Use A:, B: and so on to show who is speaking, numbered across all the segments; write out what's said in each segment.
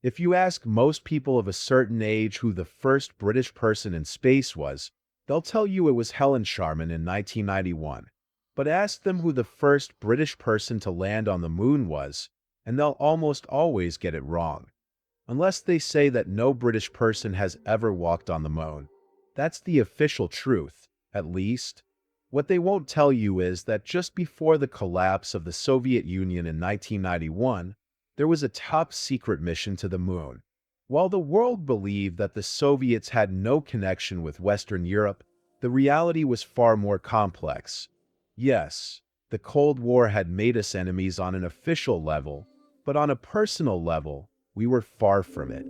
A: If you ask most people of a certain age who the first British person in space was, they'll tell you it was Helen Sharman in 1991. But ask them who the first British person to land on the moon was, and they'll almost always get it wrong. Unless they say that no British person has ever walked on the moon. That's the official truth, at least. What they won't tell you is that just before the collapse of the Soviet Union in 1991, there was a top-secret mission to the moon. While the world believed that the Soviets had no connection with Western Europe, the reality was far more complex. Yes, the Cold War had made us enemies on an official level, but on a personal level, we were far from it.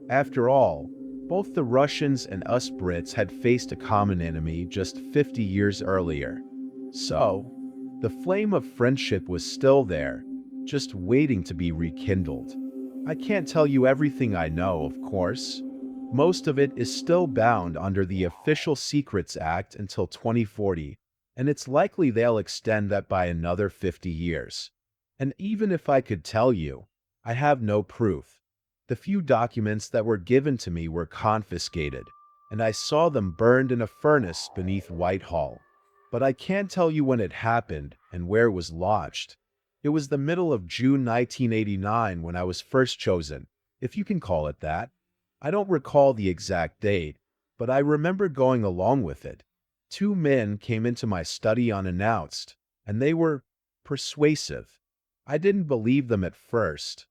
A: After all, both the Russians and us Brits had faced a common enemy just 50 years earlier. So, the flame of friendship was still there, just waiting to be rekindled. I can't tell you everything I know, of course. Most of it is still bound under the Official Secrets Act until 2040, and it's likely they'll extend that by another 50 years. And even if I could tell you, I have no proof. The few documents that were given to me were confiscated, and I saw them burned in a furnace beneath Whitehall. But I can't tell you when it happened and where it was lodged. It was the middle of June 1989 when I was first chosen, if you can call it that. I don't recall the exact date, but I remember going along with it. Two men came into my study unannounced, and they were persuasive. I didn't believe them at first.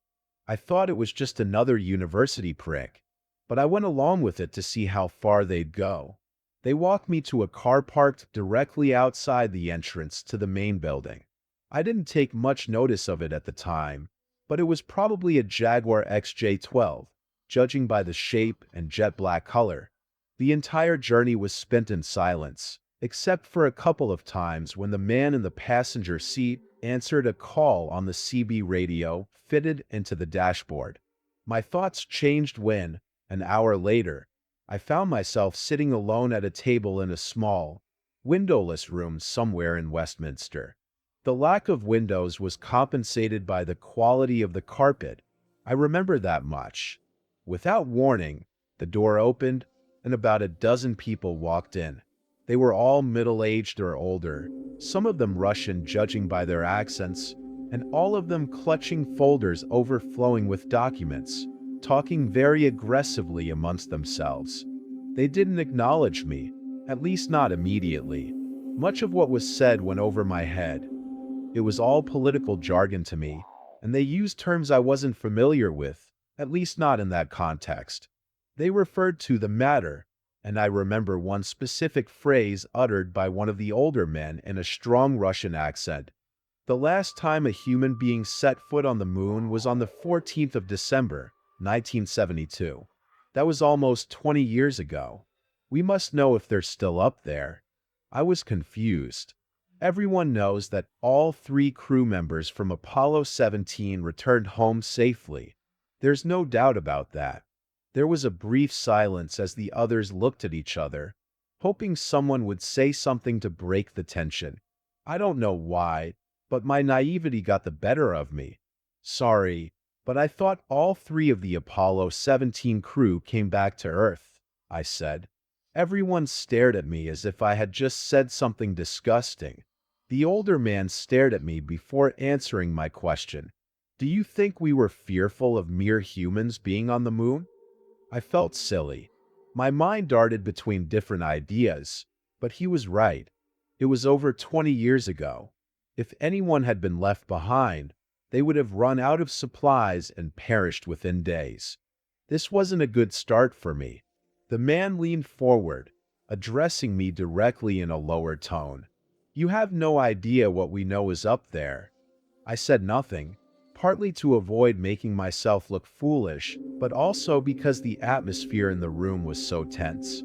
A: I thought it was just another university prick, but I went along with it to see how far they'd go. They walked me to a car parked directly outside the entrance to the main building. I didn't take much notice of it at the time, but it was probably a Jaguar XJ12, judging by the shape and jet black color. The entire journey was spent in silence, except for a couple of times when the man in the passenger seat answered a call on the CB radio fitted into the dashboard. My thoughts changed when, an hour later, I found myself sitting alone at a table in a small, windowless room somewhere in Westminster. The lack of windows was compensated by the quality of the carpet. I remember that much. Without warning, the door opened, and about a dozen people walked in. They were all middle-aged or older, some of them Russian judging by their accents, and all of them clutching folders overflowing with documents, talking very aggressively amongst themselves. They didn't acknowledge me, at least not immediately. Much of what was said went over my head. It was all political jargon to me, and they used terms I wasn't familiar with, at least not in that context. They referred to the matter, and I remember one specific phrase uttered by one of the older men in a strong Russian accent. The last time a human being set foot on the moon was on the 14th of December, 1972. That was almost 20 years ago. We must know if they're still up there. I was confused. Everyone knows that all three crew members from Apollo 17 returned home safely. There's no doubt about that. There was a brief silence as the others looked at each other, hoping someone would say something to break the tension. I don't know why, but my naivety got the better of me. Sorry, but I thought all three of the Apollo 17 crew came back to Earth, I said. Everyone stared at me as if I had just said something disgusting. The older man stared at me before answering my question. Do you think we were fearful of mere humans being on the moon? I felt silly. My mind darted between different ideas, but he was right. It was over 20 years ago. If anyone had been left behind, they would have run out of supplies and perished within days. This wasn't a good start for me. The man leaned forward, addressing me directly in a lower tone. You have no idea what we know is up there. I said nothing, partly to avoid making myself look foolish, but also because the atmosphere in the room was so tense.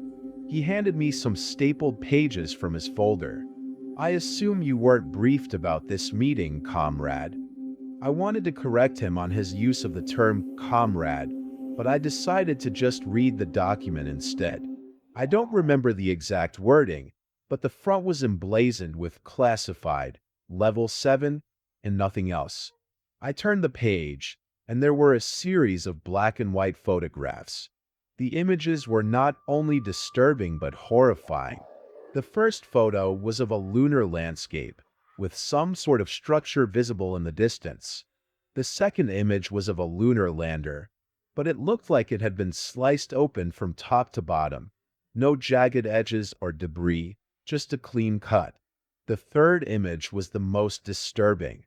A: He handed me some stapled pages from his folder. I assume you weren't briefed about this meeting, comrade. I wanted to correct him on his use of the term comrade, but I decided to just read the document instead. I don't remember the exact wording, but the front was emblazoned with classified, level 7, and nothing else. I turned the page, and there were a series of black and white photographs. The images were not only disturbing but horrifying. The first photo was of a lunar landscape, with some sort of structure visible in the distance. The second image was of a lunar lander, but it looked like it had been sliced open from top to bottom. No jagged edges or debris, just a clean cut. The third image was the most disturbing.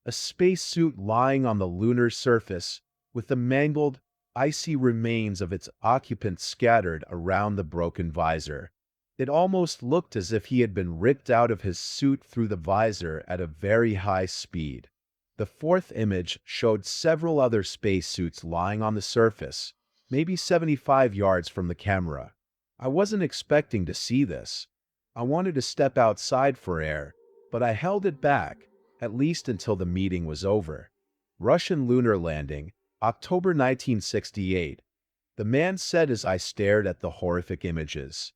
A: A spacesuit lying on the lunar surface, with the mangled, icy remains of its occupant scattered around the broken visor. It almost looked as if he had been ripped out of his suit through the visor at a very high speed. The fourth image showed several other spacesuits lying on the surface, maybe 75 yards from the camera. I wasn't expecting to see this. I wanted to step outside for air, but I held it back, at least until the meeting was over. Russian lunar landing, October 1968. The man said as I stared at the horrific images.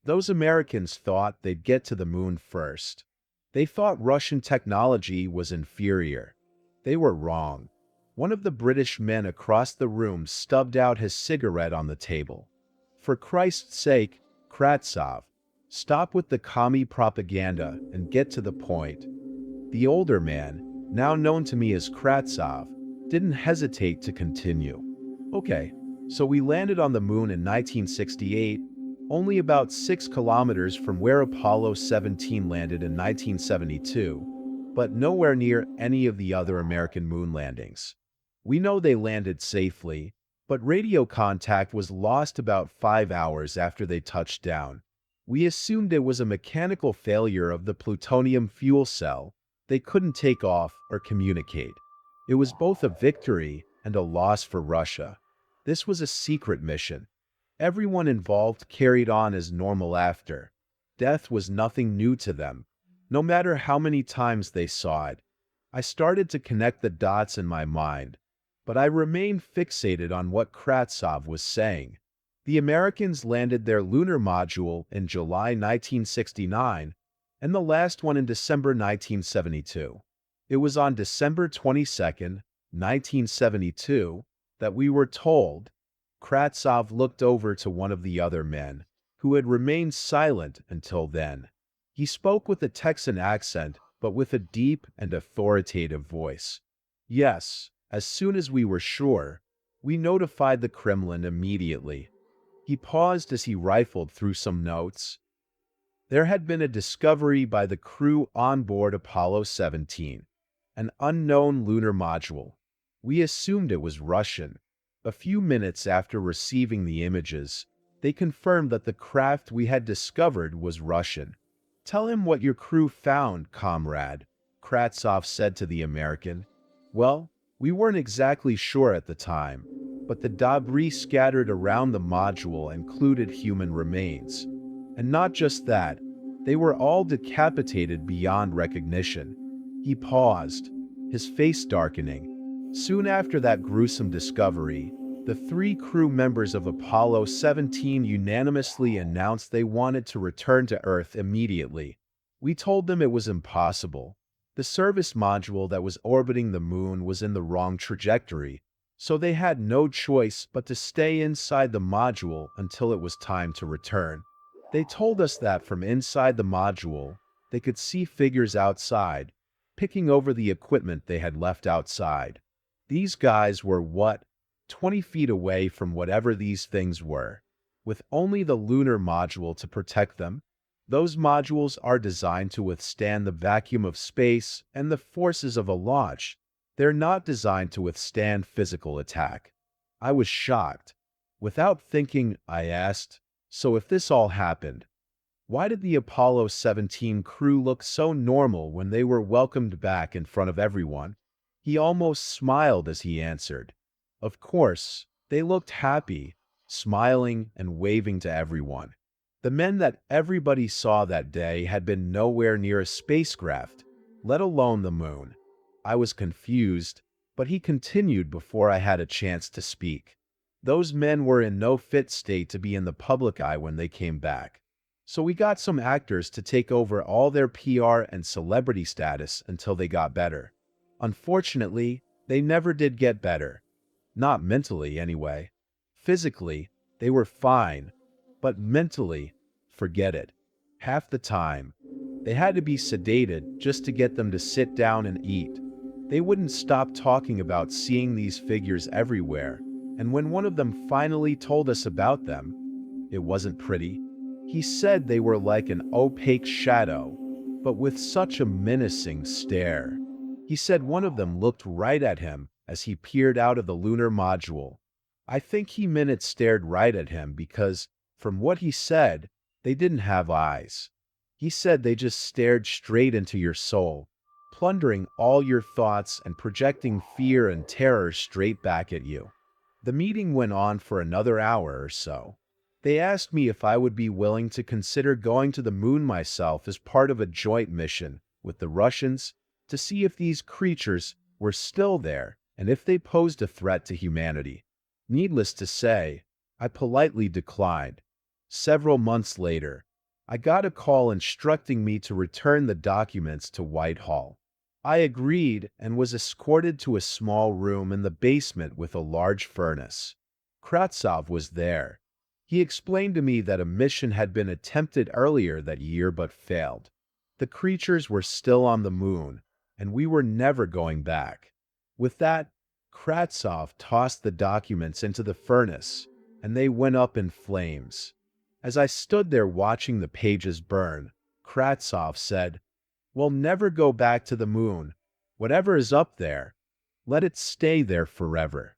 A: Those Americans thought they'd get to the moon first. They thought Russian technology was inferior. They were wrong. One of the British men across the room stubbed out his cigarette on the table. For Christ's sake, Kratsov, stop with the commie propaganda and get to the point. The older man, now known to me as Kratsov, didn't hesitate to continue. Okay, so we landed on the moon in 1968, only about 6 kilometers from where Apollo 17 landed in 1972, but nowhere near any of the other American moon landings. We know they landed safely, but radio contact was lost about 5 hours after they touched down. We assumed it was a mechanical failure of the plutonium fuel cell. They couldn't take off or communicate. It was both a victory and a loss for Russia. This was a secret mission. Everyone involved carried on as normal after. Death was nothing new to them, no matter how many times they saw it. I started to connect the dots in my mind, but I remained fixated on what Kratsov was saying. The Americans landed their lunar module in July 1969, and the last one in December 1972. It was on December 22, 1972, that we were told. Kratsov looked over to one of the other men, who had remained silent until then. He spoke with a Texan accent, but with a deep and authoritative voice. Yes, as soon as we were sure, we notified the Kremlin immediately. He paused as he rifled through some notes. There had been a discovery by the crew on board Apollo 17, an unknown lunar module. We assumed it was Russian. A few minutes after receiving the images, they confirmed that the craft we had discovered was Russian. "Tell him what your crew found, comrade," Kratsov said to the American. Well, we weren't exactly sure at the time, but the debris scattered around the module included human remains. And not just that, they were all decapitated beyond recognition. He paused, his face darkening. Soon after that gruesome discovery, the 3 crew members of Apollo 17 unanimously announced they wanted to return to Earth immediately. We told them it was impossible. The service module that was orbiting the moon was in the wrong trajectory, so they had no choice but to stay inside the module until it was time to return. They told us that from inside the module, they could see figures outside, picking over the equipment they had left outside. These guys were, 20 feet away from whatever these things were, with only the lunar module to protect them. Those modules are designed to withstand the vacuum of space and the forces of a launch. They're not designed to withstand physical attack. I was shocked. Without thinking, I asked, so if this all happened, why did the Apollo 17 crew look so normal when they were welcomed back in front of everyone? He almost smiled as he answered. Of course, they looked happy, smiling and waving to everyone. The men that everybody saw that day had been nowhere near a spacecraft, let alone the moon. I was confused, but he continued before I had a chance to speak. Those men were in no fit state to be in the public eye when they came back. So we got some actors to take over all their PR and celebrity status until they got better. Unfortunately, They never did get better. Not mentally, anyway. Physically, they were fine, but mentally, forget it. Half the time, they had to be sedated just to get them to sit down and eat. They wouldn't stop talking about seeing these figures everywhere, and when one of them finally told us about them, it wasn't pretty. He said they were like an opaque shadow, but with such a menacing stare. He said one of them looked right at him as he peered out of the lunar module. I think he meant it stared right at him because, from what he said, they didn't have eyes. He said they just stared straight into your soul, plundering all your thoughts and projecting fear and terror straight back at you. The meeting went on for another hour or so. They asked me if I would be willing to consider going to the moon myself as part of a joint mission with the Russians to see if these creatures were still there and if they posed a threat to humanity. Needless to say, I politely declined. Several months later, I got a call instructing me to return the documents to Whitehall. I agreed and was escorted to a small room in the basement with a large furnace. Kratsov was there. He explained to me that a mission had been attempted earlier that year but failed. The creatures were still on the moon, and we were never going back. With that, Kratsov tossed the documents into the furnace, and they went up in flames. As I stood there watching the pages burn, Kratsov said, "We'll never go back to the moon. Whatever is up there, let it stay there forever."